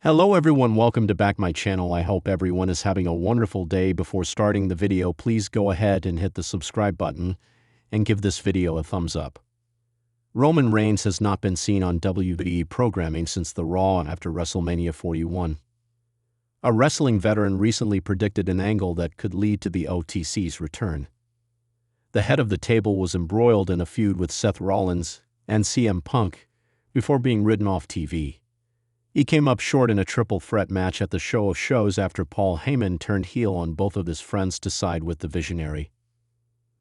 Hello everyone, welcome to back my channel. I hope everyone is having a wonderful day. Before starting the video, please go ahead and hit the subscribe button and give this video a thumbs up. Roman Reigns has not been seen on WWE programming since the Raw after WrestleMania 41. A wrestling veteran recently predicted an angle that could lead to the OTC's return. The head of the table was embroiled in a feud with Seth Rollins and CM Punk before being ridden off TV. He came up short in a triple threat match at the Show of Shows after Paul Heyman turned heel on both of his friends to side with the Visionary.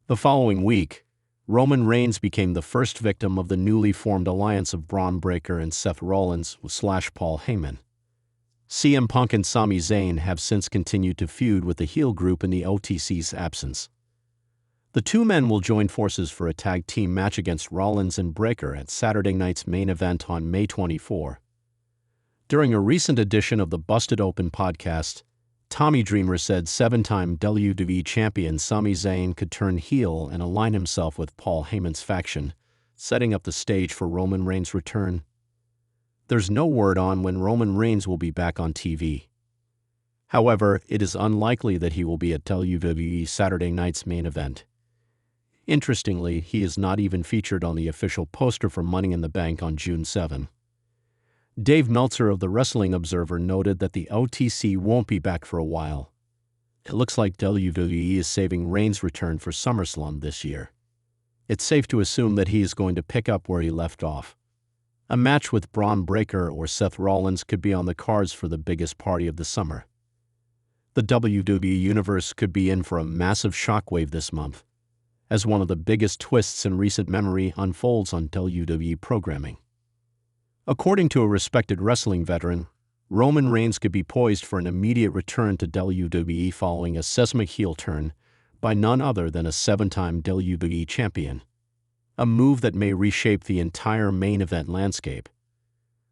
The following week, Roman Reigns became the first victim of the newly formed alliance of Braun Breaker and Seth Rollins / Paul Heyman. CM Punk and Sami Zayn have since continued to feud with the heel group in the OTC's absence. The two men will join forces for a tag team match against Rollins and Breaker at Saturday night's main event on May 24. During a recent edition of the Busted Open podcast, Tommy Dreamer said seven-time WWE champion Sami Zayn could turn heel and align himself with Paul Heyman's faction, setting up the stage for Roman Reigns' return. There's no word on when Roman Reigns will be back on TV. However, it is unlikely that he will be at WWE Saturday night's main event. Interestingly, he is not even featured on the official poster for Money in the Bank on June 7. Dave Meltzer of the Wrestling Observer noted that the OTC won't be back for a while. It looks like WWE is saving Reigns' return for SummerSlam this year. It's safe to assume that he is going to pick up where he left off. A match with Braun Breaker or Seth Rollins could be on the cards for the biggest party of the summer. The WWE Universe could be in for a massive shockwave this month, as one of the biggest twists in recent memory unfolds on WWE programming. According to a respected wrestling veteran, Roman Reigns could be poised for an immediate return to WWE following a seismic heel turn by none other than a seven-time WWE champion, a move that may reshape the entire main event landscape.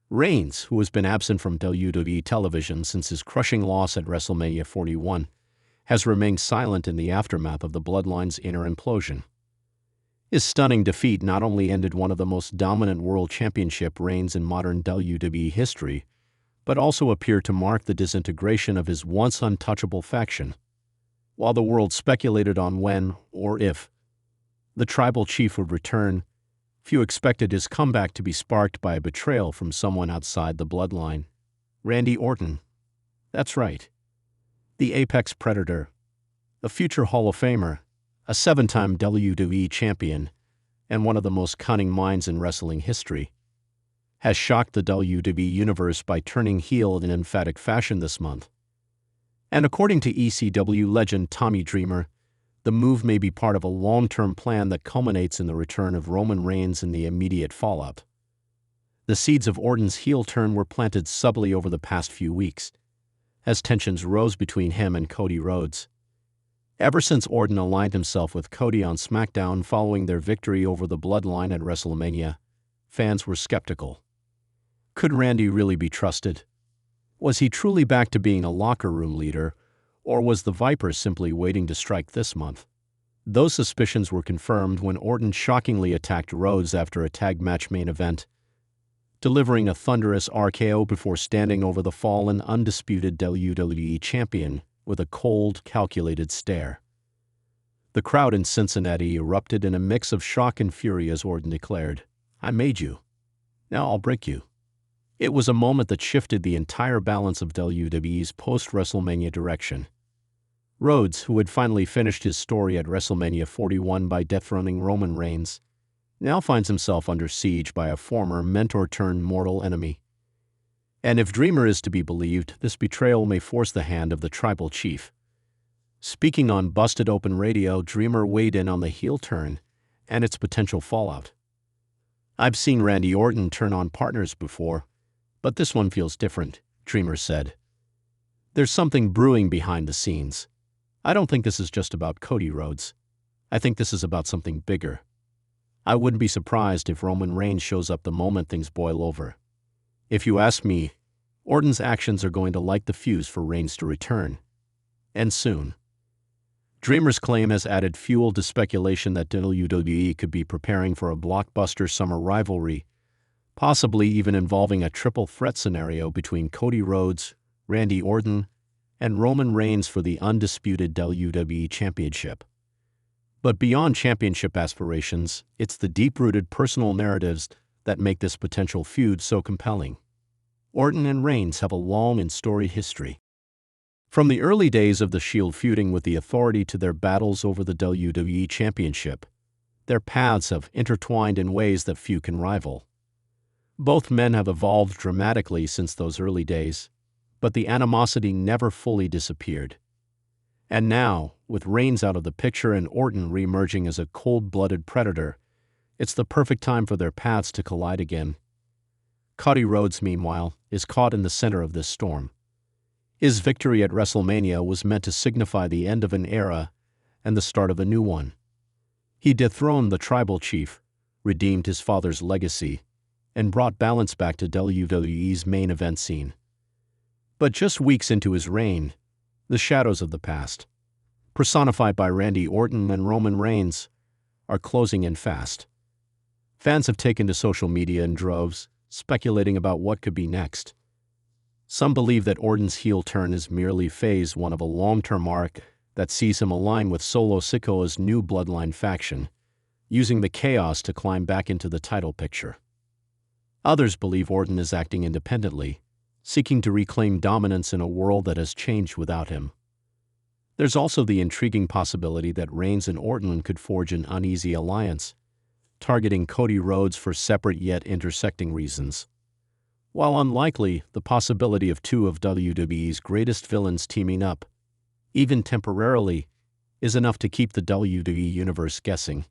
Reigns, who has been absent from WWE television since his crushing loss at WrestleMania 41, has remained silent in the aftermath of the Bloodline's inner implosion. His stunning defeat not only ended one of the most dominant world championship reigns in modern WWE history, but also appeared to mark the disintegration of his once untouchable faction. While the world speculated on when, or if, the tribal chief would return, few expected his comeback to be sparked by a betrayal from someone outside the bloodline. Randy Orton. That's right. The apex predator, a future Hall of Famer, a seven-time WWE champion, and one of the most cunning minds in wrestling history, has shocked the WWE Universe by turning heel in emphatic fashion this month. And according to ECW legend Tommy Dreamer, the move may be part of a long-term plan that culminates in the return of Roman Reigns in the immediate fallout. The seeds of Orton's heel turn were planted subtly over the past few weeks, as tensions rose between him and Cody Rhodes. Ever since Orton aligned himself with Cody on SmackDown following their victory over the Bloodline at WrestleMania, fans were skeptical. Could Randy really be trusted? Was he truly back to being a locker room leader, or was the Viper simply waiting to strike this month? Those suspicions were confirmed when Orton shockingly attacked Rhodes after a tag match main event, delivering a thunderous RKO before standing over the fallen undisputed WWE champion with a cold, calculated stare. The crowd in Cincinnati erupted in a mix of shock and fury as Orton declared, "I made you. Now I'll break you." It was a moment that shifted the entire balance of WWE's post-WrestleMania direction. Rhodes, who had finally finished his story at WrestleMania 41 by dethroning Roman Reigns, now finds himself under siege by a former mentor-turned-mortal enemy. And if Dreamer is to be believed, this betrayal may force the hand of the tribal chief. Speaking on Busted Open Radio, Dreamer weighed in on the heel turn and its potential fallout. "I've seen Randy Orton turn on partners before, but this one feels different," Dreamer said. "There's something brewing behind the scenes. I don't think this is just about Cody Rhodes. I think this is about something bigger. I wouldn't be surprised if Roman Reigns shows up the moment things boil over. If you ask me, Orton's actions are going to light the fuse for Reigns to return. And soon." Dreamer's claim has added fuel to speculation that WWE could be preparing for a blockbuster summer rivalry possibly even involving a triple threat scenario between Cody Rhodes, Randy Orton, and Roman Reigns for the undisputed WWE Championship. But beyond championship aspirations, it's the deep-rooted personal narratives that make this potential feud so compelling. Orton and Reigns have a long and storied history. From the early days of the Shield feuding with the Authority to their battles over the WWE Championship, their paths have intertwined in ways that few can rival. Both men have evolved dramatically since those early days, but the animosity never fully disappeared. And now, with Reigns out of the picture and Orton re-emerging as a cold-blooded predator, it's the perfect time for their paths to collide again. Cody Rhodes, meanwhile, is caught in the center of this storm. His victory at WrestleMania was meant to signify the end of an era and the start of a new one. He dethroned the Tribal Chief, redeemed his father's legacy, and brought balance back to WWE's main event scene. But just weeks into his reign, the shadows of the past, personified by Randy Orton and Roman Reigns, are closing in fast. Fans have taken to social media in droves, speculating about what could be next. Some believe that Orton's heel turn is merely phase one of a long-term arc that sees him align with Solo Sikoa's new Bloodline faction, using the chaos to climb back into the title picture. Others believe Orton is acting independently, seeking to reclaim dominance in a world that has changed without him. There's also the intriguing possibility that Reigns and Orton could forge an uneasy alliance, targeting Cody Rhodes for separate yet intersecting reasons. While unlikely, the possibility of two of WWE's greatest villains teaming up, even temporarily, is enough to keep the WWE Universe guessing.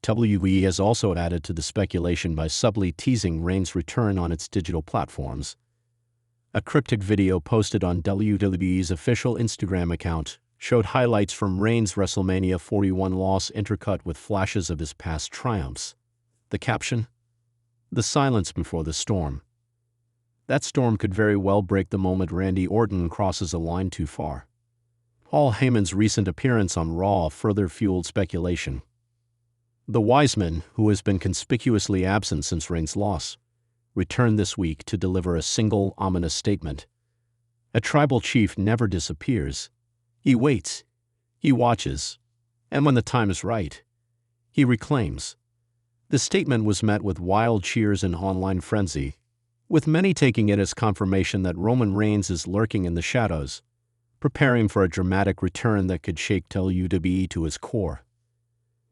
WWE has also added to the speculation by subtly teasing Reigns' return on its digital platforms. A cryptic video posted on WWE's official Instagram account showed highlights from Reigns' WrestleMania 41 loss intercut with flashes of his past triumphs. The caption? "The silence before the storm." That storm could very well break the moment Randy Orton crosses a line too far. Paul Heyman's recent appearance on Raw further fueled speculation. The Wiseman, who has been conspicuously absent since Reigns' loss, returned this week to deliver a single ominous statement. A tribal chief never disappears. He waits, he watches, and when the time is right, he reclaims. The statement was met with wild cheers and online frenzy, with many taking it as confirmation that Roman Reigns is lurking in the shadows, preparing for a dramatic return that could shake WWE to its core.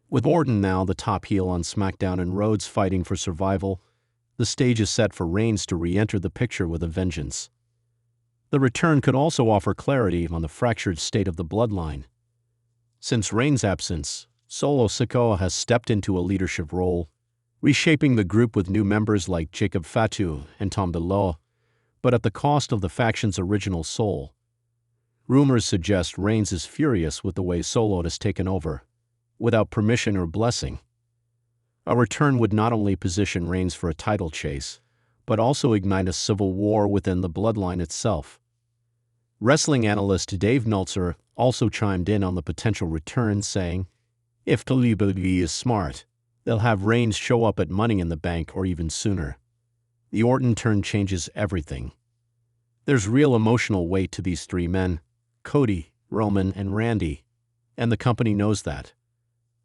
With Orton now the top heel on SmackDown and Rhodes fighting for survival, the stage is set for Reigns to re-enter the picture with a vengeance. The return could also offer clarity on the fractured state of the bloodline. Since Reigns' absence, Solo Sikoa has stepped into a leadership role, reshaping the group with new members like Jacob Fatu and Tom DeLoa, but at the cost of the faction's original soul. Rumors suggest Reigns is furious with the way Solo has taken over, without permission or blessing. A return would not only position Reigns for a title chase, but also ignite a civil war within the bloodline itself. Wrestling analyst Dave Meltzer also chimed in on the potential return, saying, "If WWE is smart, they'll have Reigns show up at Money in the Bank or even sooner. The Orton turn changes everything. There's real emotional weight to these three men, Cody, Roman, and Randy, and the company knows that.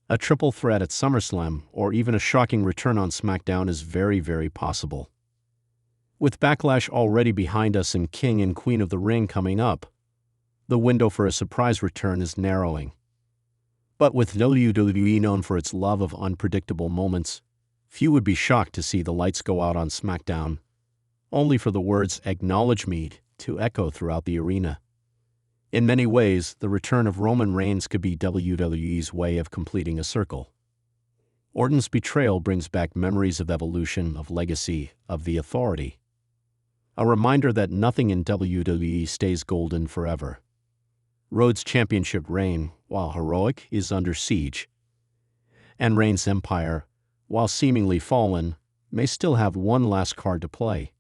A triple threat at SummerSlam or even a shocking return on SmackDown is very, very possible. With Backlash already behind us and King and Queen of the Ring coming up, the window for a surprise return is narrowing. But with WWE known for its love of unpredictable moments, few would be shocked to see the lights go out on SmackDown, only for the words "Acknowledge me" to echo throughout the arena. In many ways, the return of Roman Reigns could be WWE's way of completing a circle. Orton's betrayal brings back memories of evolution, of legacy, of the Authority. A reminder that nothing in WWE stays golden forever. Rhodes' championship reign, while heroic, is under siege. And Reigns' empire, while seemingly fallen, may still have one last card to play.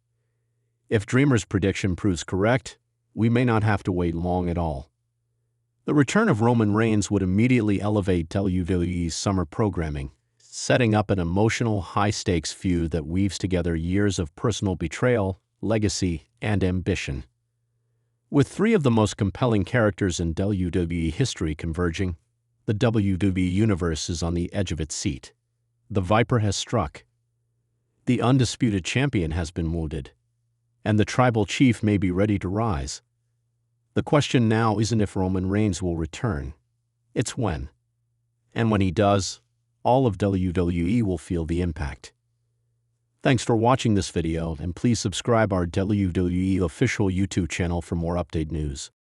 If Dreamer's prediction proves correct, we may not have to wait long at all. The return of Roman Reigns would immediately elevate WWE's summer programming, setting up an emotional, high-stakes feud that weaves together years of personal betrayal, legacy, and ambition. With three of the most compelling characters in WWE history converging, the WWE Universe is on the edge of its seat. The Viper has struck. The undisputed champion has been wounded, and the tribal chief may be ready to rise. The question now isn't if Roman Reigns will return. It's when. And when he does, all of WWE will feel the impact. Thanks for watching this video, and please subscribe our WWE official YouTube channel for more update news.